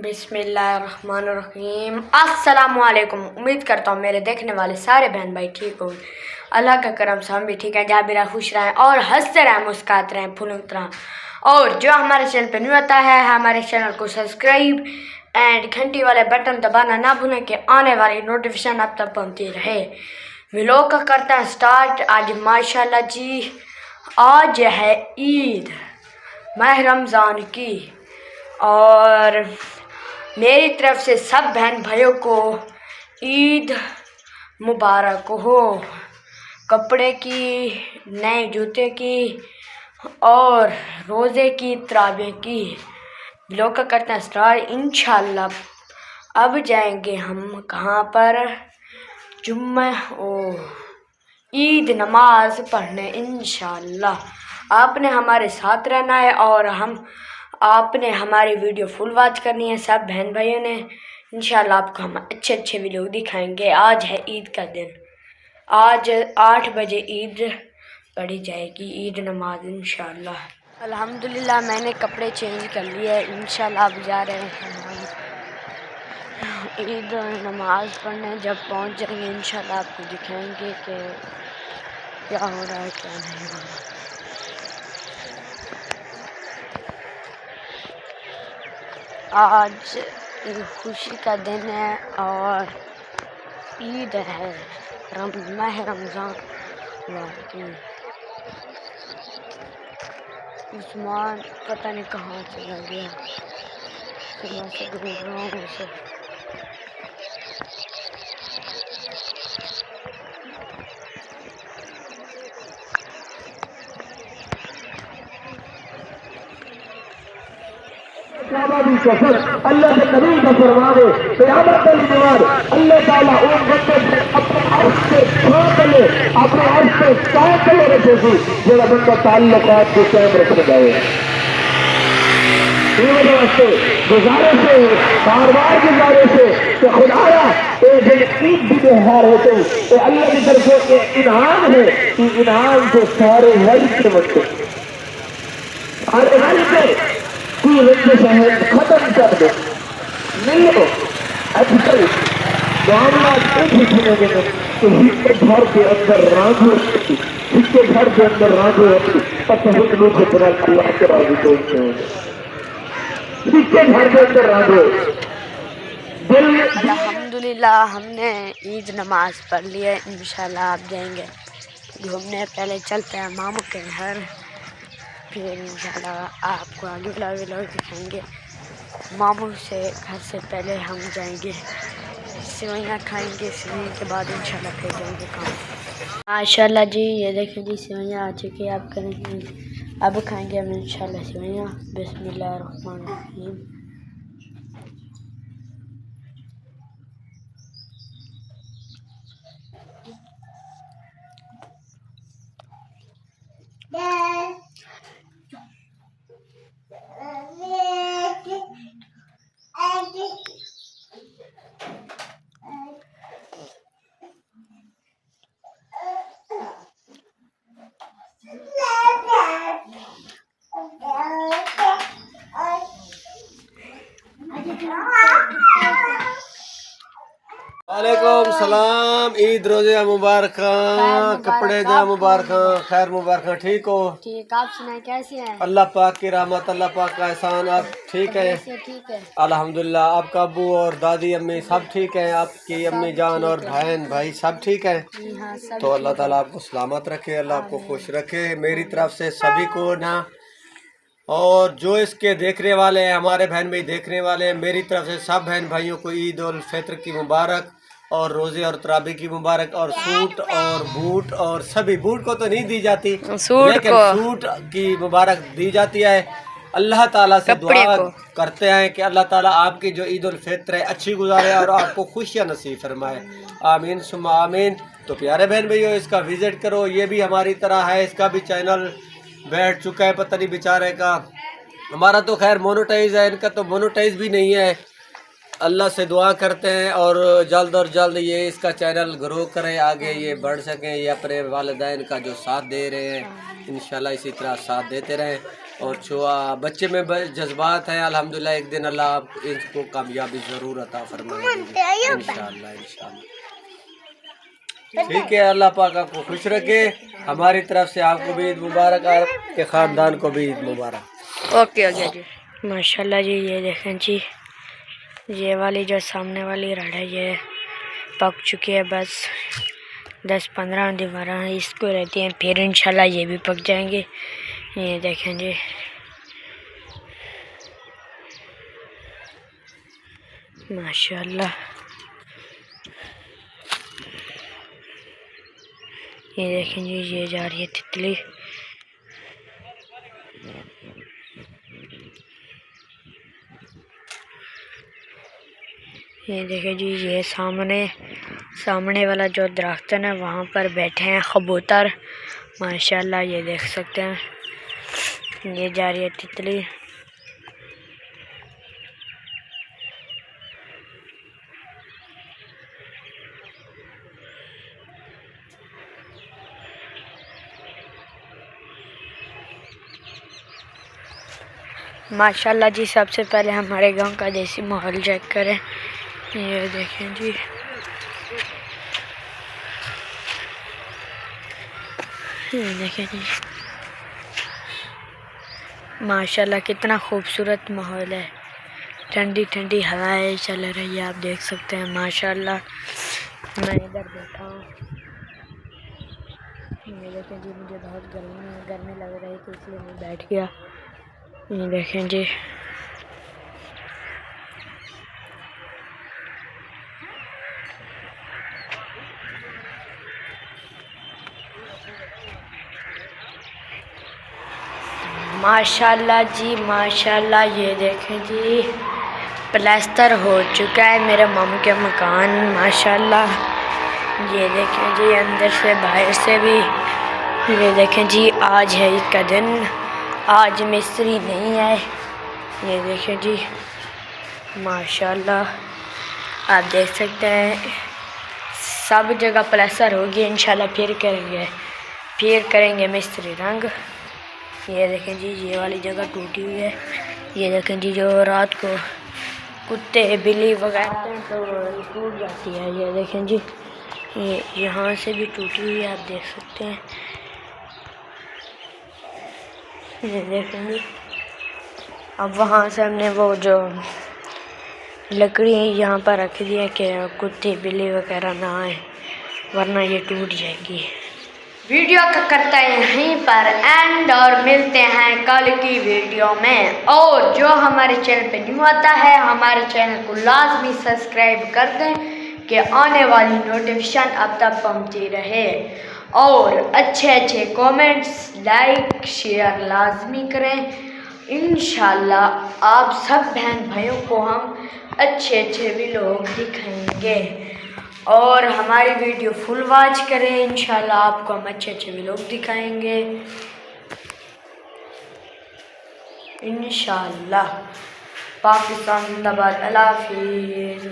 बिस्मिल्लाहिर्रहमानिर्रहीम। अस्सलामुअलैकुम। उम्मीद करता हूँ मेरे देखने वाले सारे बहन भाई ठीक हो। अल्लाह का करम से हम भी ठीक है। जहाँ भी खुश रहें और हंसते रहें, मुस्कुराते रहें, फुलते रहें। और जो हमारे चैनल पे न्यू आता है, हमारे चैनल को सब्सक्राइब एंड घंटी वाले बटन दबाना ना भूलें कि आने वाली नोटिफिकेशन आप तक पहुँचती रहे। व्लॉग का करता है स्टार्ट। आज माशाल्लाह जी, आज है ईद माह रमज़ान की, और मेरी तरफ से सब बहन भाइयों को ईद मुबारक हो। कपड़े की, नए जूते की और रोज़े की, तरावे की। व्लॉग का करते हैं स्टार्ट। इंशाल्लाह अब जाएंगे हम कहाँ पर, जुम्मा ओ ईद नमाज पढ़ने। इंशाल्लाह आपने हमारे साथ रहना है और आपने हमारी वीडियो फुल वॉच करनी है सब बहन भाइयों ने। इंशाल्लाह आपको हम अच्छे अच्छे वीडियो दिखाएंगे। आज है ईद का दिन। आज 8 बजे ईद पढ़ी जाएगी, ईद नमाज इंशाल्लाह। अल्हम्दुलिल्लाह मैंने कपड़े चेंज कर लिए। इंशाल्लाह अब जा रहे हैं हम ईद नमाज पढ़ने। जब पहुंच जाएंगे इंशाल्लाह आपको दिखाएंगे कि क्या हो रहा है क्या नहीं हो रहा। आज खुशी का दिन है और ईद है, माह रमज़ान की। उस्मान पता नहीं कहाँ चला गया, सुबह से ढूंढ रहा हूँ उसे। अल्लाह के नबी का फरमाने क़यामत वाली दीवार अल्लाह ताला उन बंदों से अपने अर्श से छाप ले, अपने अर्श से साफ ले रखेगी जो बंदा ताल्लुकात को कायम रखने गए। से गुजारिश है, बार बार गुजारिश है कि खुदाया जब ईद भी त्योहार होते तो अल्लाह की तरफ से इनाम है कि इनाम से सारे वर्ग के बच्चे सारे वर्ग के खत्म कर दो। मिलो आजकल मामला सुनेंगे तो हिस्से घर के अंदर राजू, हिस्से घर के अंदर राजू पसंद लोग अल्लाह के राजू बोलते हैं। हिस्से घर के अंदर राजू। अल्हम्दुलिल्लाह हमने ईद नमाज पढ़ ली है। इंशाल्लाह आप जाएंगे घूमने। पहले चलते हैं मामू के घर, फिर इंशाल्लाह आपको आगे व्लॉग दिखाएंगे। मामू से घर से पहले हम जाएंगे सेवइयाँ खाएंगे, सेवइयाँ के बाद इंशाल्लाह फिर जाएंगे काम। माशाल्लाह जी ये देखिए जी, सेवइयाँ आ चुकी है। आप करेंगे अब खाएंगे हम इंशाल्लाह सेवइयाँ। बिस्मिल्लाहिर्रहमानिर्रहीम। वालेकुम सलाम। ईद रोजे मुबारक, कपड़े जा मुबारक, खैर मुबारक। ठीक हो? ठीक। आप सुनाए कैसे हैं? अल्लाह पाक की रहमत, अल्लाह पाक का एहसान। आप ठीक है? ठीक है अल्हम्दुलिल्लाह। आपका अब्बू और दादी अम्मी सब ठीक है? आपकी अम्मी जान और बहन भाई सब ठीक है? हाँ, तो अल्लाह ताला आपको सलामत रखे, अल्लाह आपको खुश रखे मेरी तरफ से सभी को ना। और जो इसके देखने वाले हैं, हमारे बहन भाई देखने वाले हैं, मेरी तरफ से सब बहन भाइयों को ईद उल फित्र की मुबारक और रोज़े और तरावी की मुबारक। और सूट और बूट, और सभी बूट को तो नहीं दी जाती, लेकिन सूट की मुबारक दी जाती है। अल्लाह ताला से दुआ करते हैं कि अल्लाह ताला आपकी जो ईद उल फित्र है अच्छी गुजारे और आपको खुशियाँ नसीब फरमाए। आमीन सुम्मा आमीन। तो प्यारे बहन भाइयों, इसका विज़िट करो। ये भी हमारी तरह है, इसका भी चैनल बैठ चुका है, पता नहीं बेचारे का। हमारा तो खैर मोनेटाइज है, इनका तो मोनेटाइज भी नहीं है। अल्लाह से दुआ करते हैं और जल्द ये इसका चैनल ग्रो करें, आगे ये बढ़ सकें। ये अपने वालिदैन का जो साथ दे रहे हैं इंशाल्लाह इसी तरह साथ देते रहें। और जो बच्चे में जज्बात है, अल्हम्दुलिल्लाह एक दिन अल्लाह इनको कामयाबी ज़रूर अता फरमाएंगे इंशाअल्लाह इंशाअल्लाह। ठीक है, अल्लाह पाक आपको खुश रखे। हमारी तरफ से आपको भी ईद मुबारक, आपके ख़ानदान को भी ईद मुबारक। ओके ओके जी। माशाल्लाह जी, ये देखें जी, ये वाली जो सामने वाली रड़ है ये पक चुकी है। बस 10-15 दिन इसको रहती हैं, फिर इंशाल्लाह ये भी पक जाएंगे। ये देखें जी, माशाल्लाह। ये देखें जी, ये जा रही है तितली। ये देखें जी, ये सामने वाला जो दरख्त है ना, वहाँ पर बैठे हैं कबूतर माशाल्लाह। ये देख सकते हैं, ये जा रही है तितली। माशाल्लाह जी, सबसे पहले हमारे गांव का देसी माहौल चेक करें। ये देखें जी, ये देखें जी, माशाल्लाह कितना खूबसूरत माहौल है। ठंडी ठंडी हवाएं चल रही है, आप देख सकते हैं माशाल्लाह। मैं इधर बैठा हूँ, ये देखें जी, मुझे बहुत गर्मी लग रही थी इसलिए मैं बैठ गया। ये देखें जी, माशाल्लाह जी माशाल्लाह। ये देखें जी, प्लास्टर हो चुका है मेरे मामू के मकान माशाल्लाह। ये देखें जी, अंदर से बाहर से भी। ये देखें जी, आज है ईद का दिन, आज मिस्त्री नहीं आए। ये देखें जी माशाल्लाह, आप देख सकते हैं सब जगह प्लास्टर होगी। इंशाल्लाह फिर करेंगे मिस्त्री रंग। ये देखें जी, ये वाली जगह टूटी हुई है। ये देखें जी, जो रात को कुत्ते बिल्ली वगैरह तो टूट जाती है। ये देखें जी, ये यहाँ से भी टूटी हुई है, आप देख सकते हैं। ये देखें जी, अब वहाँ से हमने वो जो लकड़ी यहाँ पर रख दिया कि कुत्ते बिल्ली वगैरह ना आए, वरना ये टूट जाएगी। वीडियो का करता है यहीं पर एंड, और मिलते हैं कल की वीडियो में। और जो हमारे चैनल पे न्यू आता है, हमारे चैनल को लाजमी सब्सक्राइब कर दें कि आने वाली नोटिफिकेशन अब तक पहुंचती रहे। और अच्छे कमेंट्स, लाइक, शेयर लाजमी करें। इंशाल्लाह आप सब बहन भाइयों को हम अच्छे व्लॉग दिखाएंगे, और हमारी वीडियो फुल वॉच करें। इंशाल्लाह आपको हम अच्छे व्लॉग दिखाएंगे इंशाल्लाह। पाकिस्तान जिंदाबाद, अल्लाह हाफिज़।